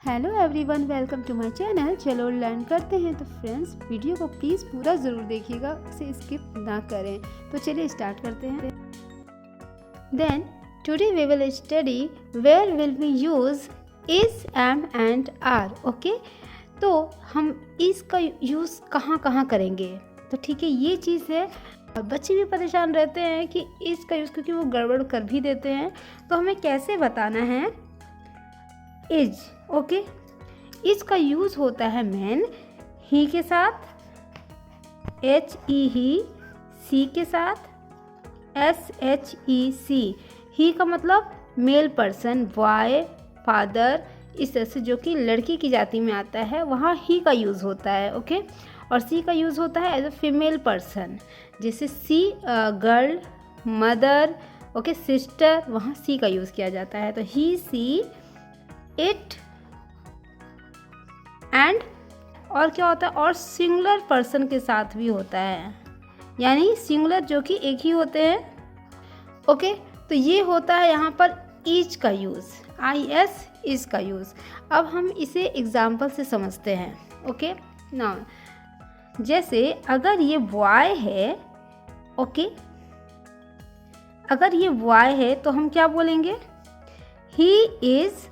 Hello everyone, welcome to my channel. चलो learn करते हैं। तो फ्रेंड्स, वीडियो को प्लीज़ पूरा ज़रूर देखिएगा, उसे स्किप ना करें। तो चलिए स्टार्ट करते हैं। Then today we will study where will we use is, am and are. Okay, तो हम इसका यूज़ कहाँ कहाँ करेंगे। तो ठीक है, ये चीज़ है। बच्चे भी परेशान रहते हैं कि इसका यूज़, क्योंकि वो गड़बड़ कर भी देते हैं। तो हमें कैसे बताना है इज। ओके, इसका यूज़ होता है मैन, ही के साथ, एच ई ही, सी के साथ, एस एच ई सी। ही का मतलब मेल पर्सन, बॉय, फादर, इस तरह से जो कि लड़की की जाति में आता है, वहाँ ही का यूज़ होता है। ओके, और सी का यूज़ होता है एज अ फीमेल पर्सन, जैसे सी गर्ल, मदर, ओके, सिस्टर, वहाँ सी का यूज़ किया जाता है। तो ही, सी, इट एंड, और क्या होता है, और सिंगुलर पर्सन के साथ भी होता है, यानी सिंगुलर जो कि एक ही होते हैं। ओके, तो ये होता है यहाँ पर ईच का यूज़, आई एस, इज का यूज़। अब हम इसे एग्जाम्पल से समझते हैं। ओके ना, जैसे अगर ये बॉय है, ओके, अगर ये बॉय है तो हम क्या बोलेंगे, ही इज़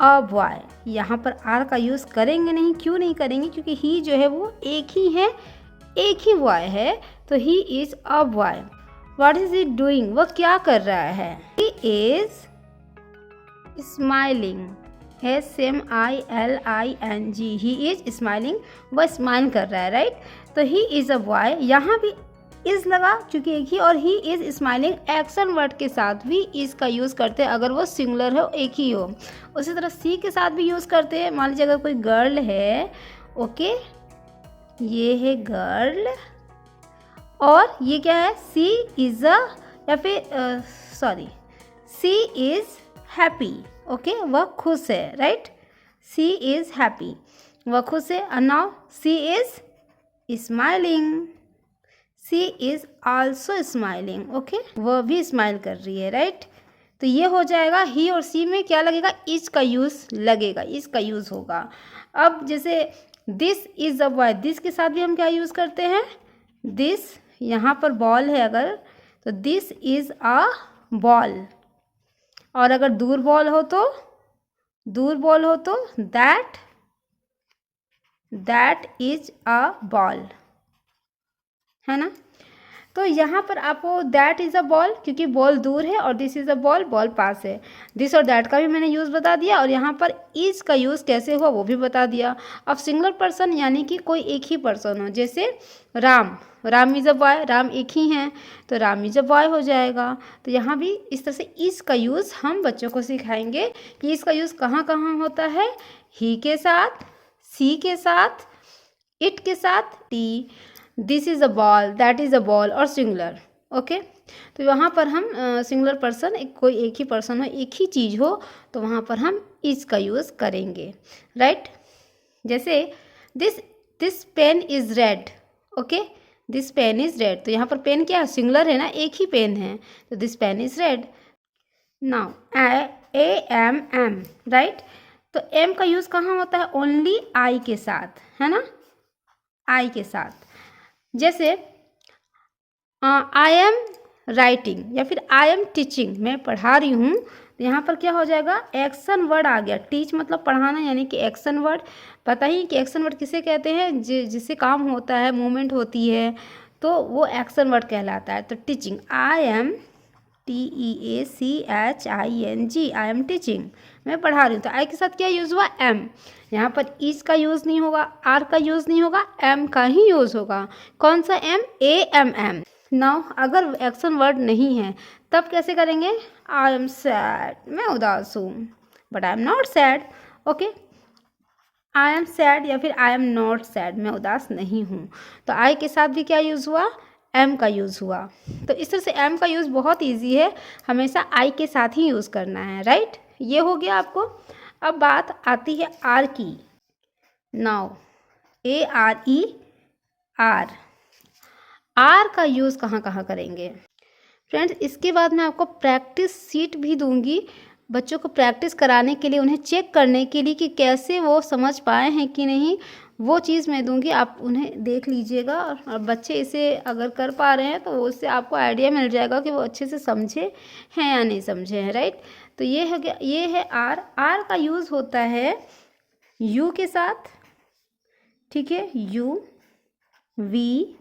अ बॉय। यहाँ पर आर का यूज़ करेंगे नहीं। क्यों नहीं करेंगे? क्योंकि ही जो है वो एक ही है, एक ही बॉय है। तो he is a boy. What is he doing? वह क्या कर रहा है? He is smiling, SMILING। He is smiling, वह स्माइल कर रहा है, राइट। तो ही इज़ अ बॉय, यहाँ भी इज़ लगा क्योंकि एक ही, और he is smiling action word के साथ भी इज़ का यूज़ करते हैं अगर वो सिंगुलर हो, एक ही हो। उसी तरह सी के साथ भी यूज़ करते हैं। मान लीजिए अगर कोई गर्ल है, ओके, ये है गर्ल, और ये क्या है, सी इज़ अ, या फिर sorry, she is happy. Okay, वह खुश है, राइट। सी इज़ हैप्पी, वह खुश है। और now she is smiling, she is also smiling. Okay, वह भी स्माइल कर रही है, राइट। तो ये हो जाएगा। ही और सी में क्या लगेगा, इज का यूज़ लगेगा, इज का यूज़ होगा। अब जैसे this is a boy, this के साथ भी हम क्या यूज़ करते हैं, दिस, यहाँ पर बॉल है अगर, तो दिस इज़ अ बॉल। और अगर दूर बॉल हो तो, दूर बॉल हो तो दैट इज अ बॉल, है ना। तो यहाँ पर आपको दैट इज़ अ बॉल, क्योंकि बॉल दूर है, और this is a ball, ball pass है। दिस और दैट का भी मैंने यूज़ बता दिया, और यहाँ पर इज का यूज़ कैसे हुआ वो भी बता दिया। अब सिंगुलर पर्सन यानी कि कोई एक ही पर्सन हो, जैसे Ram, Ram is a boy, Ram एक ही हैं, तो राम इज़ अ बॉय हो जाएगा। तो यहाँ भी इस तरह से इज का यूज़ हम बच्चों को सिखाएंगे कि इसका यूज़ कहाँ कहाँ होता है। ही के साथ, सी के साथ, इट के साथ, T, this is a ball, that is a ball, और सिंगुलर। ओके, तो वहाँ पर हम सिंगुलर पर्सन, कोई एक ही पर्सन हो, एक ही चीज़ हो, तो वहाँ पर हम इज का यूज़ करेंगे, राइट। जैसे this pen is red. Okay, this pen is red, तो यहाँ पर पेन क्या है, सिंगुलर है ना, एक ही पेन है, तो this pen is red. Now AM, right. तो एम का यूज़ कहाँ होता है, ओनली आई के साथ, है ना, आई के साथ। जैसे आई एम राइटिंग, या फिर आई एम टीचिंग, मैं पढ़ा रही हूँ, तो यहाँ पर क्या हो जाएगा, एक्शन वर्ड आ गया। टीच मतलब पढ़ाना, यानी कि एक्शन वर्ड। पता ही कि एक्शन वर्ड किसे कहते हैं, जिससे काम होता है, मूवमेंट होती है, तो वो एक्शन वर्ड कहलाता है। तो teaching, I am TEACHING, I am teaching, मैं पढ़ा रही हूँ। तो आई के साथ क्या यूज़ हुआ, एम। यहाँ पर इज का यूज़ नहीं होगा, आर का यूज़ नहीं होगा, एम का ही यूज़ होगा। कौन सा एम, AMM। नाउ अगर एक्शन वर्ड नहीं है तब कैसे करेंगे, आई एम सैड, मैं उदास हूँ, but I am not sad. Okay, I am sad, या फिर आई एम नॉट सैड, मैं उदास नहीं हूँ। तो आई के साथ भी क्या यूज़ हुआ, एम का यूज़ हुआ। तो इस तरह से एम का यूज़ बहुत इजी है, हमेशा आई के साथ ही यूज़ करना है, राइट। ये हो गया आपको। अब बात आती है आर की। नाउ ARE, आर, आर का यूज़ कहाँ कहाँ करेंगे फ्रेंड्स। इसके बाद मैं आपको प्रैक्टिस सीट भी दूंगी, बच्चों को प्रैक्टिस कराने के लिए, उन्हें चेक करने के लिए कि कैसे वो समझ पाए हैं कि नहीं, वो चीज़ मैं दूंगी, आप उन्हें देख लीजिएगा। और बच्चे इसे अगर कर पा रहे हैं तो उससे आपको आइडिया मिल जाएगा कि वो अच्छे से समझे हैं या नहीं समझे हैं, राइट। तो ये है क्या, ये है आर। आर का यूज़ होता है यू के साथ, ठीक है, यू, वी,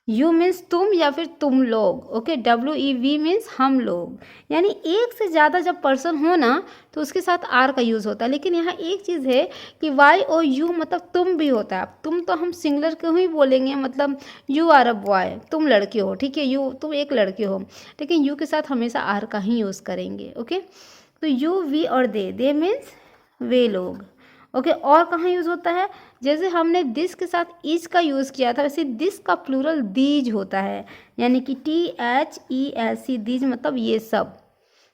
यू मीन्स तुम या फिर तुम लोग, ओके, WEV मीन्स हम लोग। यानी एक से ज़्यादा जब पर्सन हो ना तो उसके साथ आर का यूज़ होता है। लेकिन यहाँ एक चीज़ है कि वाई और यू मतलब तुम भी होता है। अब तुम तो हम सिंगुलर को ही बोलेंगे, मतलब यू आर अ बॉय, तुम लड़के हो, ठीक है, यू, तुम एक लड़के हो, लेकिन यू के साथ हमेशा आर का ही यूज़ करेंगे, ओके। तो यू, वी और दे मीन्स वे लोग, ओके। और कहाँ यूज़ होता है, जैसे हमने दिस के साथ इज का यूज़ किया था, वैसे दिस का प्लूरल दीज होता है, यानी कि THESC, दीज मतलब ये सब,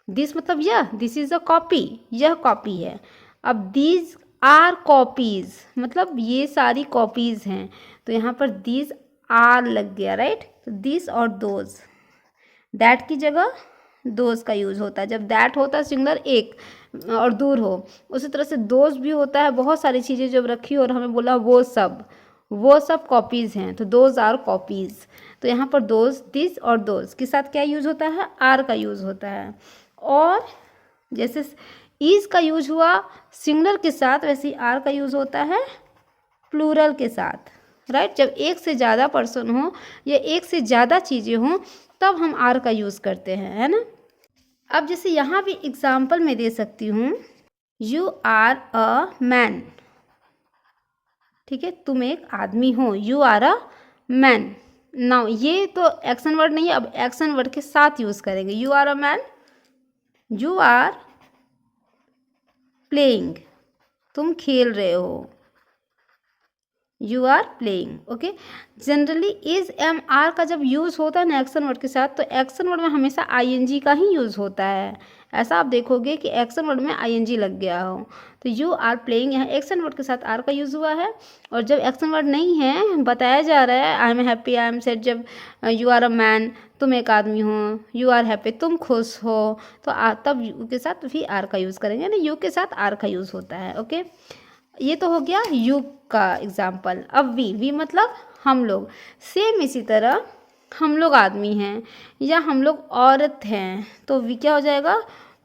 दिस मतलब यह, दिस इज़ अ कॉपी, यह कॉपी है। अब दीज आर कॉपीज़ मतलब ये सारी कॉपीज़ हैं, तो यहाँ पर दीज आर लग गया, राइट। तो दिस और दोज, दैट की जगह दोज का यूज़ होता है। जब दैट होता है सिंगुलर एक और दूर हो, उसी तरह से दोज भी होता है, बहुत सारी चीज़ें जब रखी हो और हमें बोला वो सब कॉपीज़ हैं, तो दोज आर कॉपीज़। तो यहाँ पर दोज, दिस और दोज के साथ क्या यूज़ होता है, आर का यूज़ होता है। और जैसे इज का यूज हुआ सिंगुलर के साथ, वैसे ही आर का यूज़ होता है प्लूरल के साथ, राइट। जब एक से ज़्यादा पर्सन हो या एक से ज़्यादा चीज़ें हों तब हम आर का यूज़ करते हैं, है ना। अब जैसे यहाँ भी एग्जाम्पल मैं दे सकती हूँ, यू आर अ मैन, ठीक है, तुम एक आदमी हो, you are a man. Now ये तो एक्शन वर्ड नहीं है, अब एक्शन वर्ड के साथ यूज़ करेंगे। You are a man, you are playing, तुम खेल रहे हो, you are playing, okay. Generally is am are का जब यूज़ होता है ना एक्शन वर्ड के साथ, तो एक्शन वर्ड में हमेशा ING का ही यूज़ होता है। ऐसा आप देखोगे कि एक्शन वर्ड में ING लग गया हो। तो यू आर प्लेइंग, यहाँ एक्शन वर्ड के साथ आर का यूज़ हुआ है। और जब एक्शन वर्ड नहीं है, बताया जा रहा है I am happy, I am sad, जब यू आर अ मैन, तुम एक आदमी हो, यू आर हैप्पी, तुम खुश हो, तो तब यू के साथ भी आर का यूज़ करेंगे ना, यू के साथ आर का यूज़ होता है, ओके। ये तो हो गया यू का एग्जाम्पल। अब वी मतलब हम लोग। सेम इसी तरह हम लोग आदमी हैं या हम लोग औरत हैं, तो वी क्या हो जाएगा,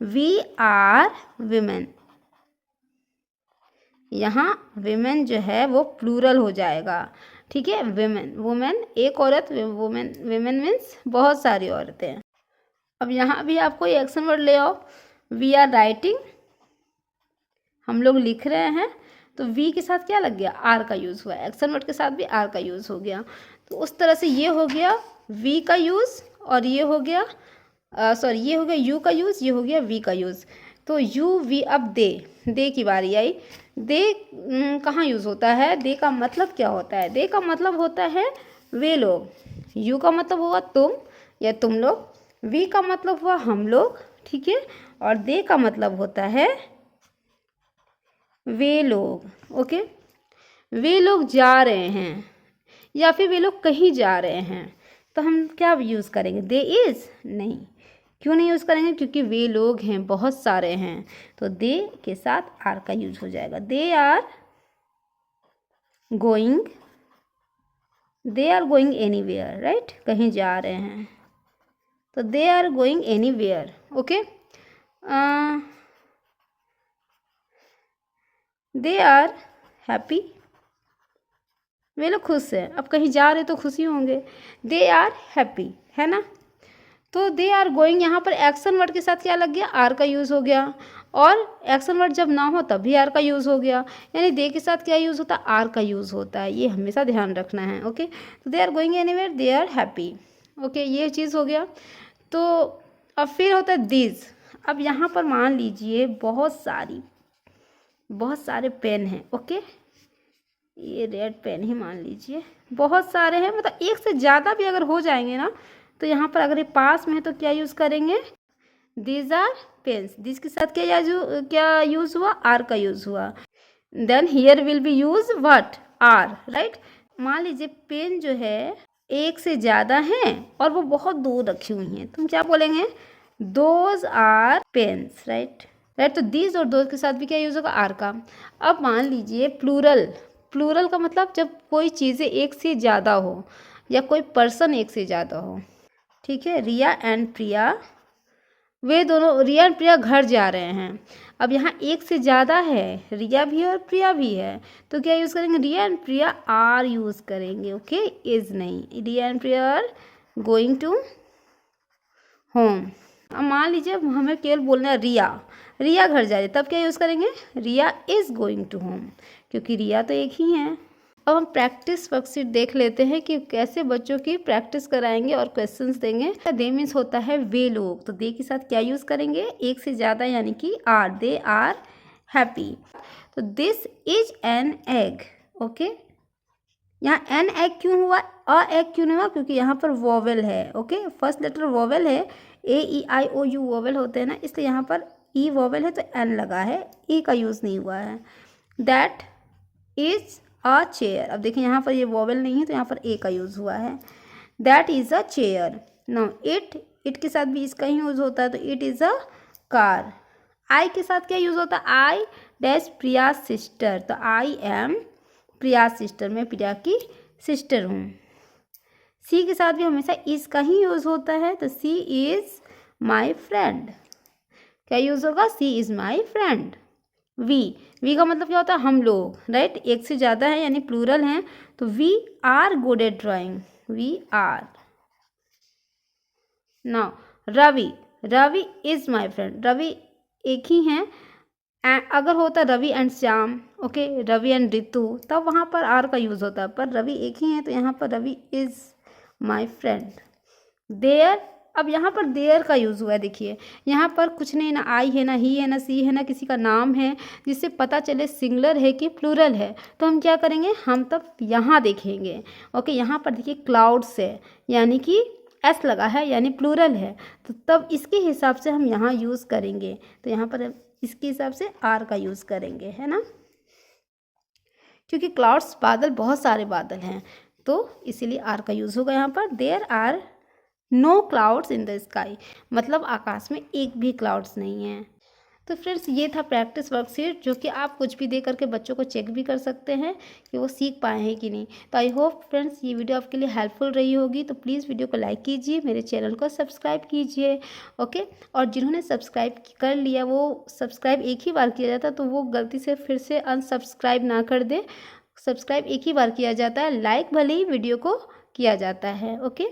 वी आर विमेन। यहाँ विमेन जो है वो प्लूरल हो जाएगा, ठीक है, विमेन, वुमेन एक औरत, वुमेन, विमेन मीन्स बहुत सारी औरतें। अब यहाँ भी आपको ये एक्शन वर्ड ले आओ, वी आर राइटिंग, हम लोग लिख रहे हैं, तो वी के साथ क्या लग गया, आर का यूज़ हुआ, एक्शन वर्ड के साथ भी आर का यूज़ हो गया। तो उस तरह से ये हो गया वी का यूज़, और ये हो गया सॉरी, ये हो गया यू का यूज़, ये हो गया वी का यूज़। तो यू वी, अब दे की बारी आई। दे कहाँ यूज़ होता है, दे का मतलब क्या होता है, दे का मतलब होता है वे लोग। यू का मतलब हुआ तुम या तुम लोग, वी का मतलब हुआ हम लोग, ठीक है, और दे का मतलब होता है वे लोग, ओके। वे लोग जा रहे हैं या फिर वे लोग कहीं जा रहे हैं, तो हम क्या यूज़ करेंगे, दे इज़, नहीं, क्यों नहीं यूज़ करेंगे, क्योंकि वे लोग हैं, बहुत सारे हैं, तो दे के साथ आर का यूज हो जाएगा। They are going, they are going anywhere, right, कहीं जा रहे हैं, तो they are going anywhere, okay. They are happy, वे लोग खुश हैं, अब कहीं जा रहे तो खुशी होंगे, दे आर हैप्पी, है ना। तो दे आर गोइंग, यहाँ पर एक्शन वर्ड के साथ क्या लग गया, आर का यूज़ हो गया, और एक्शन वर्ड जब ना हो तब भी आर का यूज़ हो गया, यानी दे के साथ क्या यूज़ होता है, आर का यूज़ होता है, ये हमेशा ध्यान रखना है, ओके। तो they are going anywhere, they are happy, okay, ये चीज़ हो गया। तो अब फिर होता है दिस। अब यहाँ पर मान लीजिए बहुत सारे पेन हैं, ओके, ये रेड पेन ही मान लीजिए, बहुत सारे हैं, मतलब एक से ज़्यादा भी अगर हो जाएंगे ना, तो यहाँ पर अगर ये पास में है तो क्या यूज़ करेंगे, दीज आर पेन्स, दिस के साथ क्या यूज़ हुआ, आर का यूज़ हुआ। Then here will be use what, are, right. मान लीजिए पेन जो है एक से ज़्यादा हैं और वो बहुत दूर रखी हुई हैं, तुम क्या बोलेंगे, दोज आर पेन्स, राइट। तो दीज और दोज के साथ भी क्या यूज़ होगा, आर का। अब मान लीजिए प्लूरल, प्लूरल का मतलब जब कोई चीज़ें एक से ज़्यादा हो या कोई पर्सन एक से ज़्यादा हो, ठीक है। रिया एंड प्रिया, वे दोनों, रिया एंड प्रिया घर जा रहे हैं। अब यहाँ एक से ज़्यादा है, रिया भी और प्रिया भी है, तो क्या यूज़ करेंगे, Riya and Priya are use करेंगे, ओके, इज़ नहीं। Riya and Priya are going to home. अब मान लीजिए हमें केवल बोलना है रिया, रिया घर जा रही है, तब क्या यूज़ करेंगे, रिया इज़ गोइंग टू होम, क्योंकि रिया तो एक ही है। अब हम प्रैक्टिस वर्कशीट देख लेते हैं कि कैसे बच्चों की प्रैक्टिस कराएंगे और क्वेश्चंस देंगे। दे मीन्स होता है वे लोग, तो दे के साथ क्या यूज़ करेंगे, एक से ज़्यादा यानी कि आर, दे आर हैप्पी। तो this is an egg, okay. यहाँ एन एग क्यों हुआ, अ एग क्यों नहीं हुआ, क्योंकि यहाँ पर वोवेल है, ओके। फर्स्ट लेटर वोवेल है, ए ई आई ओ यू वोवेल होते हैं ना, इसलिए यहाँ पर ई वोवेल है तो एन लगा है, ई का यूज़ नहीं हुआ है। दैट इज अ चेयर, अब देखिए यहाँ पर ये वोवेल नहीं है तो यहाँ पर ए का यूज़ हुआ है। That is a chair. No it के साथ भी इसका ही यूज़ होता है, तो it is a car. I के साथ क्या यूज़ होता है, आई डैश प्रिया सिस्टर, तो आई एम प्रिया सिस्टर, मैं प्रिया की सिस्टर हूँ। सी के साथ भी हमेशा इज का ही यूज़ होता है, तो सी इज़ माई फ्रेंड, क्या यूज़ होगा, सी इज़ माई फ्रेंड। वी का मतलब क्या होता है, हम लोग, राइट, एक से ज़्यादा है यानी प्लूरल हैं, तो we are good at drawing, we are. Now Ravi is my friend, Ravi एक ही हैं। अगर होता Ravi and Shyam, okay, Ravi and Ritu, तब वहाँ पर आर का यूज़ होता है, पर रवि एक ही है तो यहाँ पर Ravi is my friend. There, अब यहाँ पर देयर का यूज़ हुआ है, देखिए यहाँ पर कुछ नहीं, ना आई है, ना ही है, ना सी है, ना किसी का नाम है जिससे पता चले सिंगुलर है कि प्लूरल है। तो हम क्या करेंगे, हम तब यहाँ देखेंगे, ओके। यहाँ पर देखिए क्लाउड्स है यानी कि एस लगा है यानी प्लूरल है, तो तब इसके हिसाब से हम यहाँ यूज़ करेंगे, तो यहाँ पर इसके हिसाब से आर का यूज़ करेंगे, है ना, क्योंकि क्लाउड्स बादल, बहुत सारे बादल हैं, तो इसीलिए आर का यूज़ होगा यहाँ पर। There are no clouds in the sky, मतलब आकाश में एक भी क्लाउड्स नहीं है। तो फ्रेंड्स ये था प्रैक्टिस वर्कशीट, जो कि आप कुछ भी दे करके बच्चों को चेक भी कर सकते हैं कि वो सीख पाए हैं कि नहीं। तो आई होप फ्रेंड्स ये वीडियो आपके लिए हेल्पफुल रही होगी, तो प्लीज़ वीडियो को लाइक कीजिए, मेरे चैनल को सब्सक्राइब कीजिए, ओके। और जिन्होंने सब्सक्राइब कर लिया, वो सब्सक्राइब एक ही बार किया जाता, तो वो गलती से फिर से अनसब्सक्राइब ना कर दे। सब्सक्राइब एक ही बार किया जाता है, लाइक भले ही वीडियो को किया जाता है, ओके।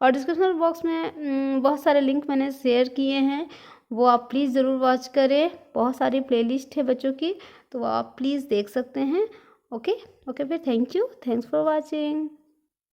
और डिस्क्रिप्शन बॉक्स में बहुत सारे लिंक मैंने शेयर किए हैं, वो आप प्लीज़ ज़रूर वॉच करें। बहुत सारी प्लेलिस्ट है बच्चों की, तो वो आप प्लीज़ देख सकते हैं, ओके। फिर thank you, thanks for watching.